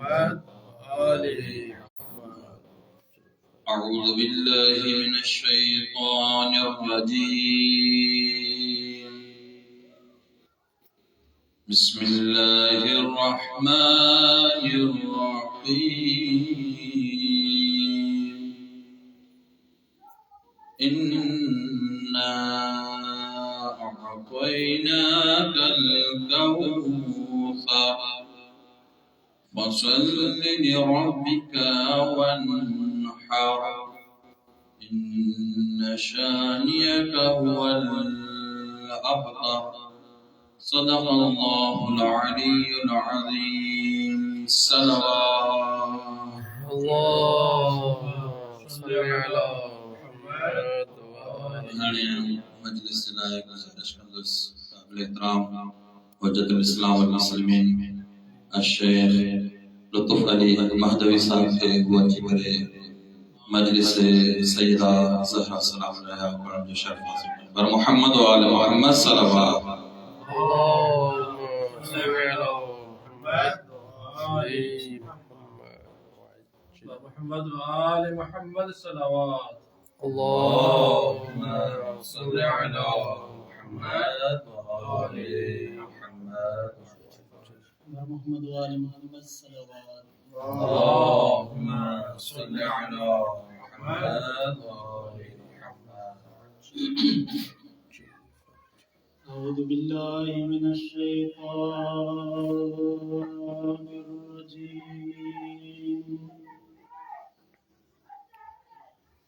أعوذ بالله من الشيطان الرجيم. بسم الله الرحمن الرحيم. إنا أعطيناك الكوثر فصل لربك وانحر إن شانئك هو الأبتر. صدق الله العلي العظيم. صلوات اللهم صل على محمد مجلس لائق اشکندس قابل احترام حجت الاسلام والمسلمین الشیخ لطف علی مہدوی صاحب کے گوچی برے مجلس سیدہ زہرا سلام علیہ وسلم جو شرف حاصل بر محمد و آل محمد صلوات. اللهم صل على محمد محمد وآل محمد صلوات. اللهم صل على محمد وآل محمد محمد وآل محمد صلوات. اللهم صل على محمد وآل محمد. أعوذ بالله من الشيطان الرجيم.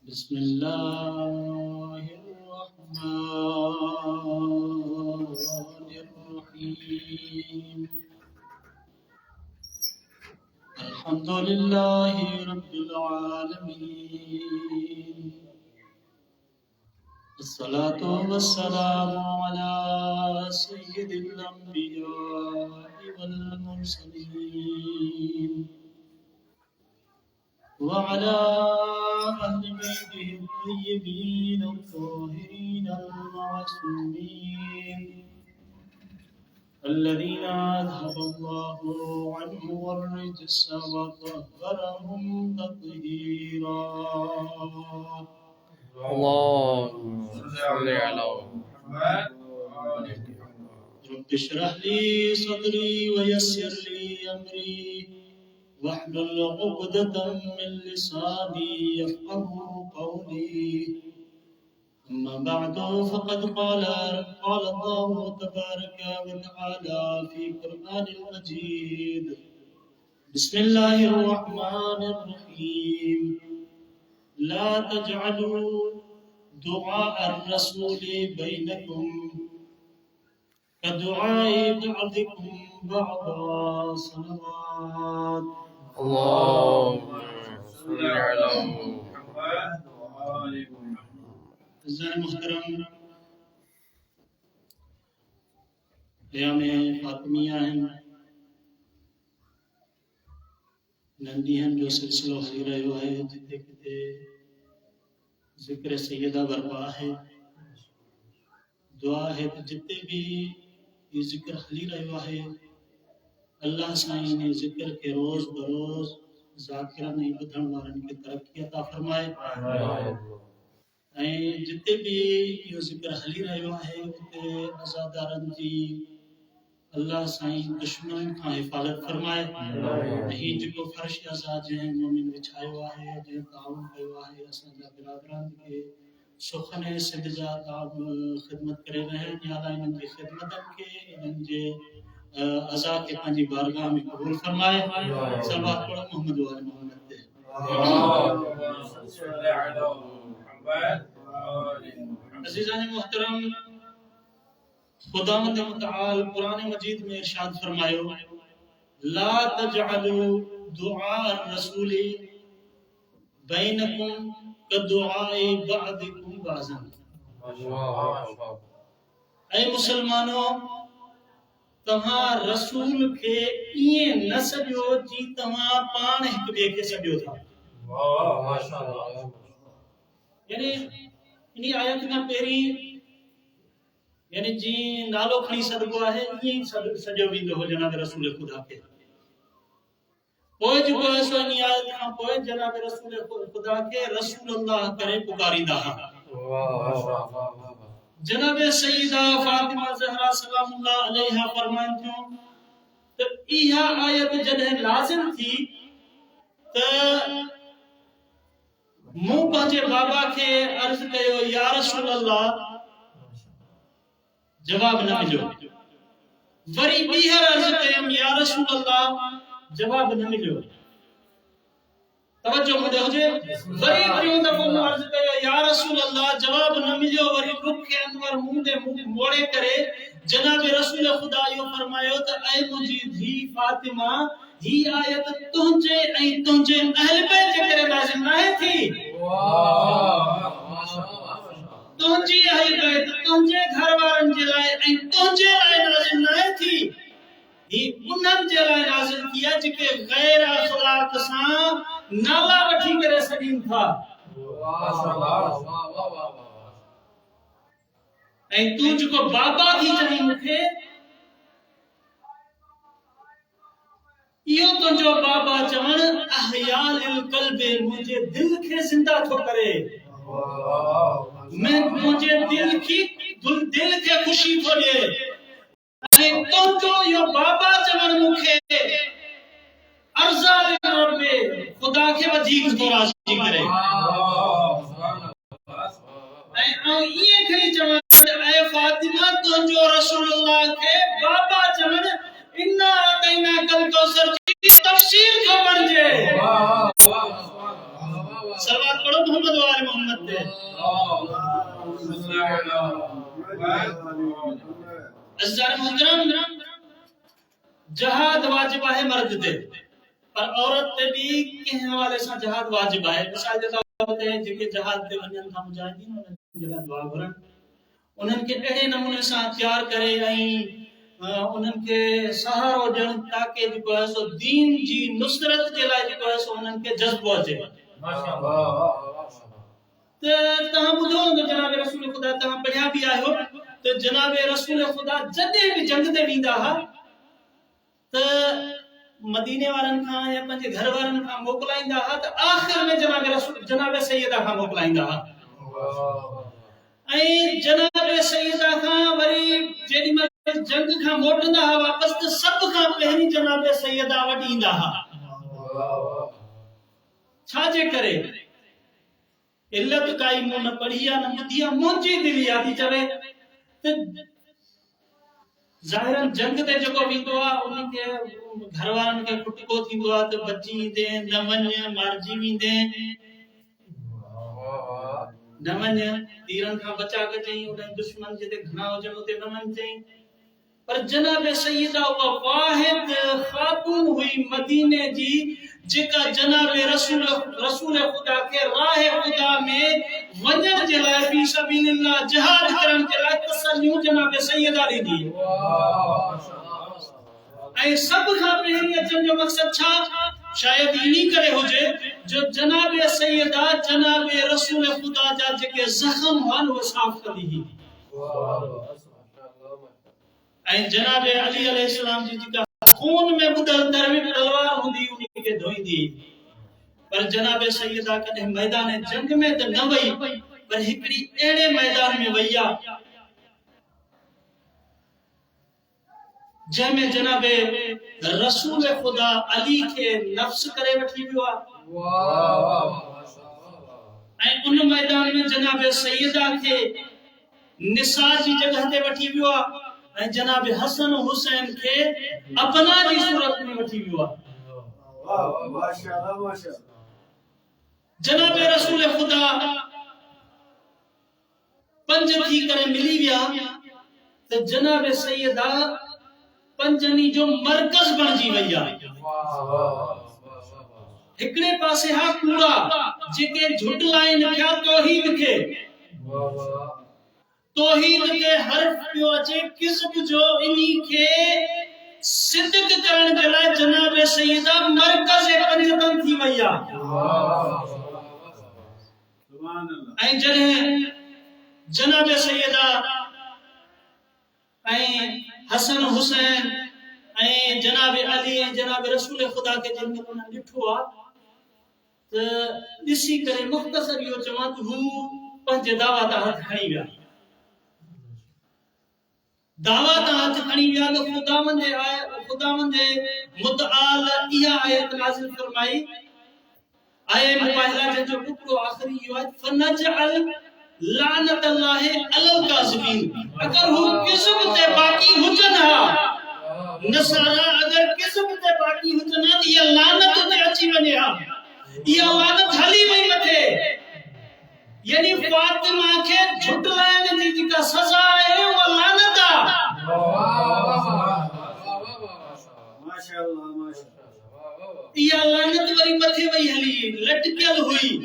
بسم الله الرحمن الرحيم. الحمد لله رب العالمين. الصلاة والسلام على سيد الأنبياء والمرسلين وعلى أهل بيته الطيبين الطاهرين المعصومين الذين أذهب الله عنهم الرجس وطهرهم تطهيرا. اللهم صل على محمد. رب اشرح لي صدري ويسر لي أمري واحلل عقدة من لساني يفقهوا قولي. أما بعد فقد قال الله تبارك وتعالى في قرآن المجيد. بسم الله الرحمن الرحيم. لا تجعلوا دعاء الرسول بينكم كدعاء بعضكم بعضا. صلوات. اللهم صل على محمد وآل محمد. عزیز محترم قیام فاطمیہ ہیں نندی ہیں جو سلسلہ ہلی رہے ہے جتے کتے ذکر سیدہ برپا ہے دعا ہے جتے بھی یہ ذکر ہلی رہے ہے اللہ سائیں نے ذکر کے روز بروز ذاکرہ نہیں بدھن وارن کی ترقی عطا فرمائے جتے بھی یہ ذکر ہلی رہے ہے تے ازادارن جی اللہ سائیں دشمن کا حفاظت فرمائے نہیں جو فرش ازاد جن مومن بچھائے ہوا ہے جو تعاون کیا ہوا ہے اساں برادران کے سخن سندھ جا خدمت کرے رہے یا اللہ ان کی خدمت کے ان کے ازا کے پنجی بارگاہ میں قبول فرمائے. صلوات پڑھو محمد و آل محمد تے. اللهم صل على محمد وآل محمد. عزیزان محترم خداوند متعال قرآن مجید میں ارشاد فرمائے لا تجعلوا دعاء الرسول بینکم کدعاء بعضکم بعضا. اے مسلمانوں تمہاں رسول کے یہ نہ سجو جی تمہاں پان ایک بے کے سجو تھا. یعنی انہی آیت میں پیری یعنی جی نالو کھڑی صدقہ ہے یہ سجو بھی ہو جناب رسول خدا کے پوءِ جو ایسو نیاز کھان پوءِ جناب رسول خدا کے رسول اللہ کرے پکاریندا جناب سیدہ فاطمہ زہرا سلام اللہ علیہا فرمائن تھیوں تو ایہا آیت جنہیں لازم تھی تو موں پنجے بابا کے عرض کہو یا رسول اللہ جواب نہ ملو وری بیہر عرض کہم یا رسول اللہ جواب نہ ملو توجہ مجھے ہو جائے وری بیوں دفعہ میں عرض کہو یا رسول اللہ جواب نہ ملو وری رکھ کے انور موندے موڑے کرے جناب رسول خدا یوں فرمایو تو اے مجھے دھی فاطمہ ہی آیت تنجے اہل بیت کے کرے لازم نہ تھی تنجی اہل بیت تنجے گھر وارن جلائے تنجے لائے لازم نہ تھی ہی انہن جلائے لازم کیا جکے غیر اخلاق سان نالا وٹھی کرے سکین تھا تو جو بابا تھی چلی مکھے یہ تو جو بابا چون احیال القلب مجھے دل کے زندہ تو کرے میں مجھے دل کے خوشی تو لے تو جو یہ بابا چون مکھے ارزال رب خدا کے وجیق تو راضی کرے یہ کھڑی چون اے فاطمہ تو جو رسول اللہ کے بابا چون انہا آتینا کل کوثر کی تفسیر کو بن جائے سلوات پڑھو محمد و آل محمد دے عزیزان محترم جہاد واجب ہے مرد دے پر عورت تے بھی کہیں حوالے سے جہاد واجب ہے مثال دیتا ہوتے ہیں جن کے جہاد دے ونجن تھا مجاہدین انہوں جگہ دعا بھرن انہوں کے اڑے نمونے سے تیار کرے انہوں کے سہارو جن تاکہ جو ہے سو دین جی نصرت کے لائے جو ہے سو انہوں کے جذب ہو جائے تہاں بدھو جناب رسول خدا تہاں پڑھیا بھی آئے ہو تو جناب رسول خدا جدے بھی جنگ دے ویندا ہا تو مدینے والن کھاں یا پنجے گھر والن کھاں موکلائندا ہا تو آخر میں جناب سیدہ کھاں موکلائندا ہا جناب سیدہ کھاں وری جیڑی میں جنگ کھاں موٹندا ہا واپس تو سب کھاں پہنی جناب سیدہ وڈیندا ہا چھاجے کرے علت کائی مو نہ پڑھیا نہ مدیا مونجی دلی آتی چوے ظاہراً جنگ تے جگو ویندو آ انہی کے گھر والن کے کٹکو تھیندو آ تو بچی دیں نمن مارجی ویندیں نمن تیرن کا بچا کے چاہیے انہیں دشمن جتے گھنا ہو جنو تے نمن چاہیے پر جناب سیدہ و واحد خاتون ہوئی مدینے جی جکا جناب رسول خدا کے راہ خدا میں ونجن جلائے فی سبیل اللہ جہاد کرن جلائے تسلیوں جناب سیدہ دی دی اے سب کھا پہنی اچھن جو مقصد چھا شاید ہی نہیں کرے ہو جے جو جناب سیدہ جناب رسول خدا جا جکے زخم ہن وہ صاف کری ہی اے جناب علی علیہ السلام جی کا خون میں بدل دروی تلوار ہوندی انہی کے دھوئی دی پر جناب سیدہ کدھے میدان جنگ میں تو نہ وئی پر ہکڑی ایڑے میدان میں ویا جہاں میں جناب رسول خدا علی کے نفس کرے وٹھی بھی ہوا ان میدان میں جناب سیدہ کے نساء جی جگہ تے وٹھی بھی ہوا جناب حسن و حسین کے اپنا جی صورت میں وٹھی بھی ہوا جناب رسول خدا پنج تھی کرے ملی گیا تو جناب سیدہ پنجنی جو مرکز بن جی ویا ہکڑے پاسے ہا کوڑا جکے جھٹ لائن کیا توحید کے توحید کے حرف پیو اچے کسب جو انہی کے صدق کرن جلائے جناب سیدہ مرکز پنجتن تھی ویا این جناب سیدہ این حسن حسین جناب علی جناب رسول خدا کے جن میں ڈٹھو آ تو ڈسی کرے مختصر یہ چواں تو ہو پنج دعوت ہاتھ کھڑی گیا دعوت ہاتھ کھڑی گیا تو خداوند متعال یہ آیت نازل فرمائی آئے مباہلہ جو ٹکڑو آخری یہ آیت فنجعل لعنت اللہ علی الکاذبین اگر ہو کسب تے باقی ہوجن ہا نصارا اگر کسب تے باقی ہوجن ہا یہ لعنت تے اچھی ونے ہا یہ لعنت حلی وئی متھے یعنی فاطمہ کے جھٹلائن دی کا سزا ہے وہ لعنت ماشاءاللہ یہ لعنت وری متھے وئی ہلی لٹکل ہوئی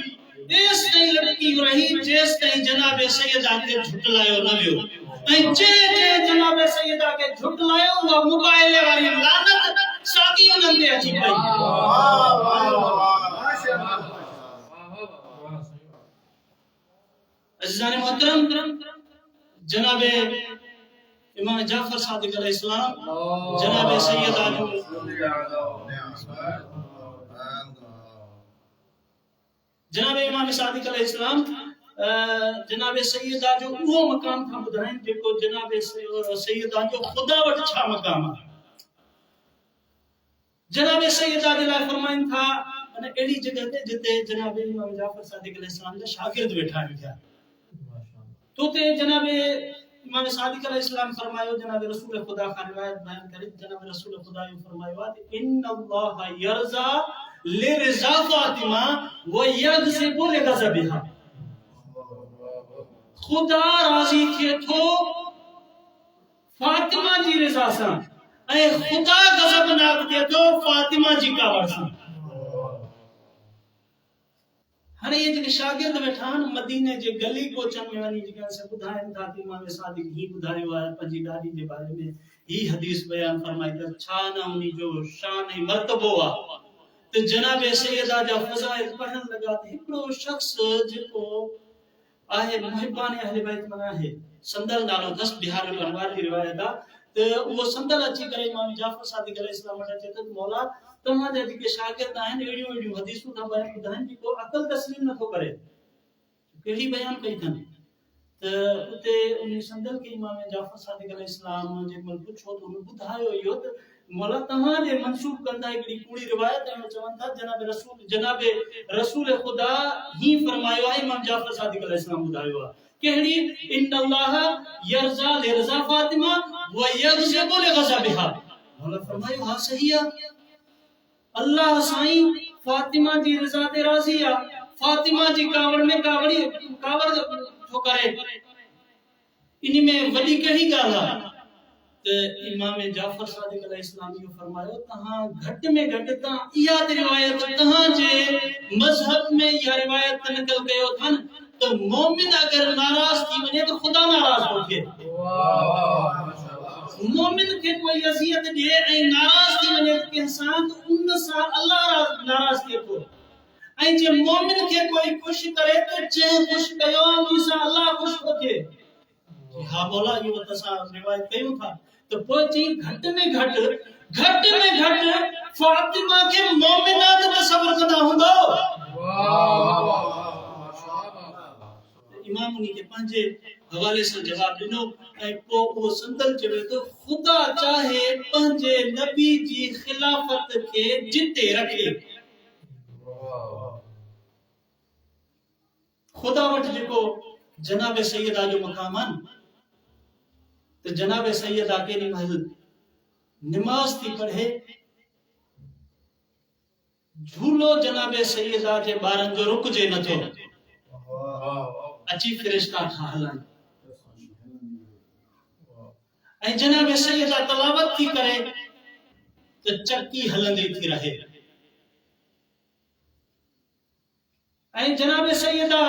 اس نہیں لڑکی رہی جیس نہیں جناب سیدہ کے جھٹلائیو نہ ویو نہیں جے جناب سیدہ کے جھٹلائیو وہ موبائل والی لعنت ساقی انہوں نے اچھی پائی عزیزان محترم جناب امام جعفر صادق علیہ السلام جناب سیدہ جو جناب امام صادق علیہ السلام جناب سیدہ جو وہ مقام تھا بدھائیں جنکو جناب سیدہ جو خدا وٹ چھا مقام جناب سیدہ جلائے فرمائن تھا ایڈی جگہ تے جتے جناب امام جعفر صادق علیہ السلام نے شاگرد بیٹھا ہے تو تے جناب امام صادق علیہ السلام فرمائیو جناب رسول خدا کا روایت بیان کرے جناب رسول خدا یہ فرمائیو ان اللہ یرضا لرضا فاطمہ و یغضب لغضبها خدا راضی تھے تو فاطمہ جی رضا سان اے خدا غضب ناک تھے تو فاطمہ جی کا ورسان ہر یہ جو شاگرد بیٹھان مدینے جے گلی کو چن میں ونی جگہ سے بدھائیں تھا کہ امام صادق ہی بدھائے ہوا ہے پنجی داری کے بارے میں یہ حدیث بیان فرمائی تھا چھانا انہی جو شان مرتبہ ہوا تو جناب سیدہ جا فضائل پڑھن لگا تھے ہکڑو شخص جو آہے محبان اہل بیت منا ہے سندل نالو دس بہار الانوار کی روایت دا تو وہ سندل اچھی کرے امام جعفر صادق علیہ السلام اٹھا چاہتا تو مولا تمہاں جا کے شاگرد آئیں ایڈیو ایڈیو حدیثوں تھا بیان بدھائیں جی کو عقل تسلیم نہ تو کرے کہی بیان کئی تھا تو تے انہیں سندل کے امام جعفر صادق علیہ السلام جے مل پوچھو تو انہیں بدھائیو یہ تو مولا تمہاں جے منسوب کرتا ہے کہ پوری روایت ہے چون تھا جناب رسول خدا ہی فرمایا ہے امام جعفر صادق علیہ السلام بدھائیو کہڑی ان اللہ یرضا لرضا فاطمہ و یغضب لغضبها مولا فرمایا ہاں صحیح ہے اللہ سائیں فاطمہ جی رضا تے راضی ہے فاطمہ جی کاوڑ میں کاوڑ تو کرے انہی میں وڈی کہی گالا تو امام جعفر صادق علیہ السلام نے فرمایا تہاں گھٹ میں گھٹ تا یاد روایت تہاں جے مذہب میں یہ روایت نقل کیو تھن تو مومن اگر ناراض تھی ونے تو خدا ناراض ہوتے مومن کے کوئی اذیت دے اے ناراض تھی ونے کہ انسان تو ان سا اللہ ناراض کے تو اے جے مومن کے کوئی خوش کرے تو چے خوش کیو میسا اللہ خوش ہوتے ہاں مولا یہ وتسا روایت کیوں تھا تو پہنچی گھٹ میں گھٹ فاطمہ کے مومنات تصور کدا ہوں امام انہی کے پانچے حوالے سے جواب دنو اے کو وہ سندل چوے تو خدا چاہے پانچے نبی جی خلافت کے جتے رکھے خدا وٹ جکو جناب سیدہ جو مقامان تو جناب سیدہ کے نماز تھی پڑھے جھولو جناب سیدہ کے بارن جو رک جے نہ تھو اچھی فرشتہ تھا ہلن اے جناب سیدہ تلاوت تھی کرے تو چکی ہلن دی تھی رہے اے جناب سیدہ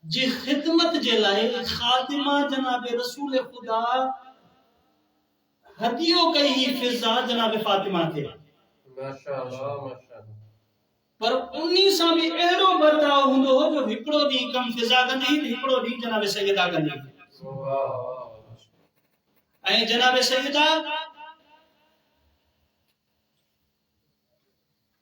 جی خدمت جے لائے خاتمہ جناب رسول خدا ہدیوں کئی فضا جناب فاطمہ کے ماشاءاللہ پر انہی سا بھی اہرو برداؤ ہوں ہو جو ہکڑو دی کم فضا گندی ہکڑو دی جناب سیدہ گندی اے جناب سیدہ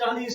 40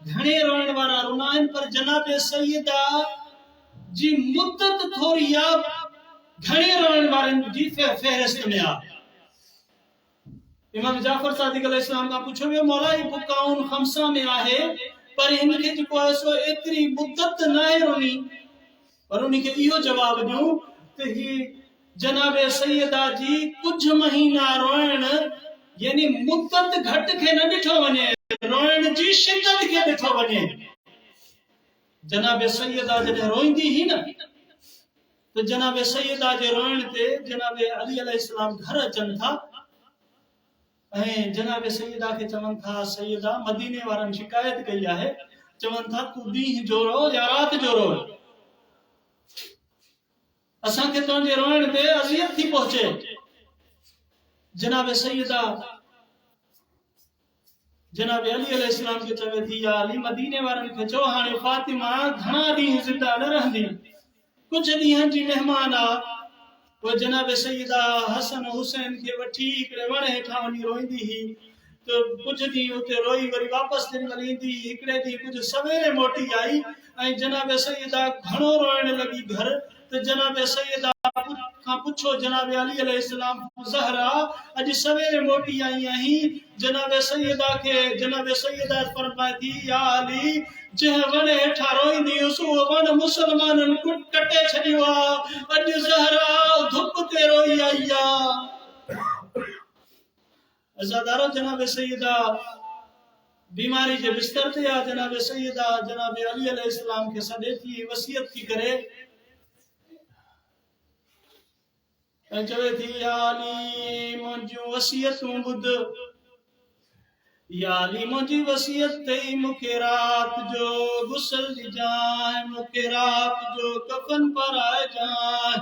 گھنے روئن وارا رونائن پر جناب سیدہ جی مدت تھوڑی آپ گھنے روئن وارن جی فہرست میں آپ امام جعفر صادق علیہ السلام کا پوچھو گے مولا یہ بکاؤن خمسہ میں آئے پر ان کے جکو ایسو اتری مدت نہ رونی پر انہی کے ایو جواب دیوں کہ ہی جناب سیدہ جی کچھ مہینہ روئن یعنی مدت گھٹ کے نہ ڈٹھو ونے روئن جی شدت کے ڈٹھو ونے جناب سیدہ جنہیں روئن دی ہی نا تو جناب سیدہ جے روئن تے جناب علی علیہ السلام گھر اچن تھا جناب سیدہ کے چمن تھا سیدہ مدینے وارن شکایت کیا ہے چمن تھا تو دین جو رو یا رات جو رو اساں کے تو جے روئن تے اذیت تھی پہنچے جناب سیدہ جناب علی علیہ السلام کے چوے تھی یا علی مدینے وارن کے چو ہانے فاطمہ گھنا دین زندہ نہ رہندی کچھ دیہن جی مہمان آ وہ جناب سیدہ حسن حسین کے وٹھی کرے وڑے ہٹھا ونی روئندی ہی تو کچھ دی ہوتے روئی وری واپس دن ملیندی ہکڑے دی کچھ سویرے موٹی آئی جناب سیدہ گھنو روئن لگی گھر تو جناب سیدہ کھا پوچھو جناب علی علیہ السلام زہرا اج سویرے موٹی آئی ہیں جناب سیدہ کے جناب سیدہ فرمائی تھی یا علی جہ وڑے ہٹھا روئی دی اسو ون مسلمانن کٹے چھڑیوا اج زہرا دھپ تے روئی آئیا عزادارو جناب سیدہ بیماری کے بستر تے آ جناب سیدہ جناب علی علیہ السلام کے صدے تھی وصیت کی کرے چوے تھی یا علی منجو وصیتوں بدھ یا علی منجی وصیت تے مکے رات جو غسل دی جائیں مکے رات جو کفن پر آئے جائیں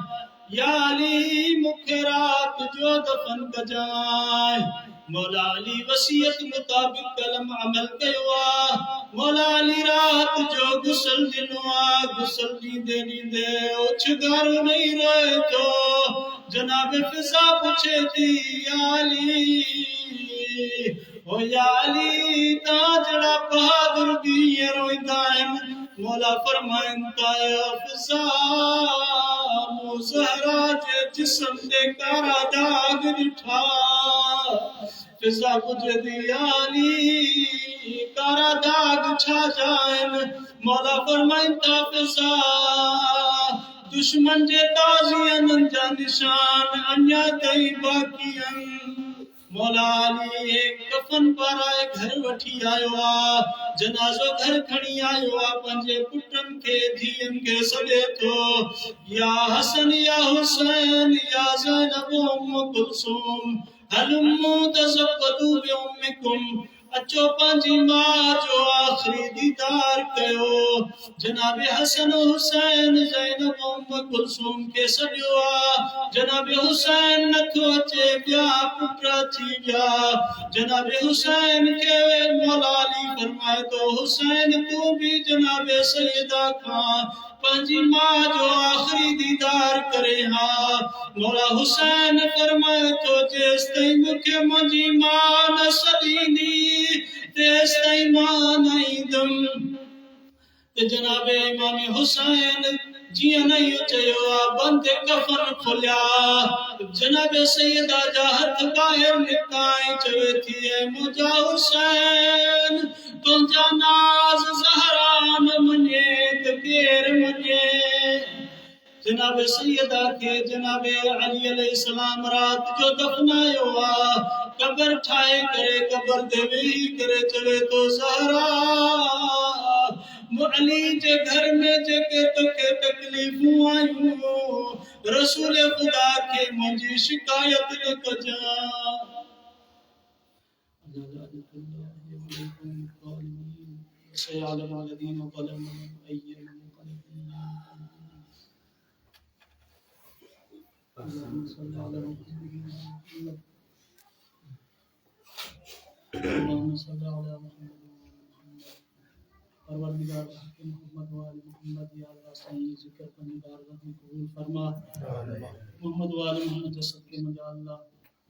یا علی مکے رات جو دفن کجائیں مولا علی وصیت مطابق کلم عمل کیوا مولا علی رات جو غسل دنوا غسل دینی دے اچھ گھر نہیں رہے تو جناب فضا پوچھے تھی یا علی او یا علی تا جڑا بہادر دی یہ روئی دائم مولا فرمائن تا یا فضا مو زہرا جے جسم دے کارا داغ نٹھا فضا پوچھے تھی یا علی کارا داغ چھا جائن مولا فرمائن تا فضا دشمن جے تازین جا نشان انیا تئی باقیاں مولا علی ایک کفن پر آئے گھر وٹھی آئیوا جنازو گھر کھڑی آئیوا پنجے پٹن کے دھین کے سڑے تو یا حسن یا حسین یا زینب ام کلثوم حلمو تزبدو بی امکم اچو پانجی ماں جو آخری دیدار کہو جناب حسن حسین زینب ام کلثوم کے سجوا جناب حسین نتو اچے بیا پٹرا تھی بیا جناب حسین کے مولا علی فرمائے تو حسین تو بھی جناب سیدہ کھان پانجی ماں جو آخری دیدار کرے ہاں مولا حسین فرمائے تو جیس تئی مکھے منجی ماں نسلینی تیس تئی ماں نہیں دم جناب امام حسین جی نہیں چیوا بند کفن کھلیا جناب سیدہ جا ہتھ باہر نکائیں چوے تھی اے مجا حسین تنجا ناز زہران منے تکیر منے جناب سیدہ کے جناب علی علیہ السلام رات جو دفنائے ہوا قبر ٹھائے کرے قبر دیوی کرے چلے تو زہرا علی جے گھر میں جے کے تکلیفوں آئیوں رسول خدا کے منجی شکایت کجا سيعلم الذين ظلموا أي منقلب اللهم صل على محمد اللهم صل على محمد پروردگار محمد و آل محمد یا اللہ صحیح ذکر کرنے بارگاہ میں قبول فرما محمد و آل محمد جسد کے مجا اللہ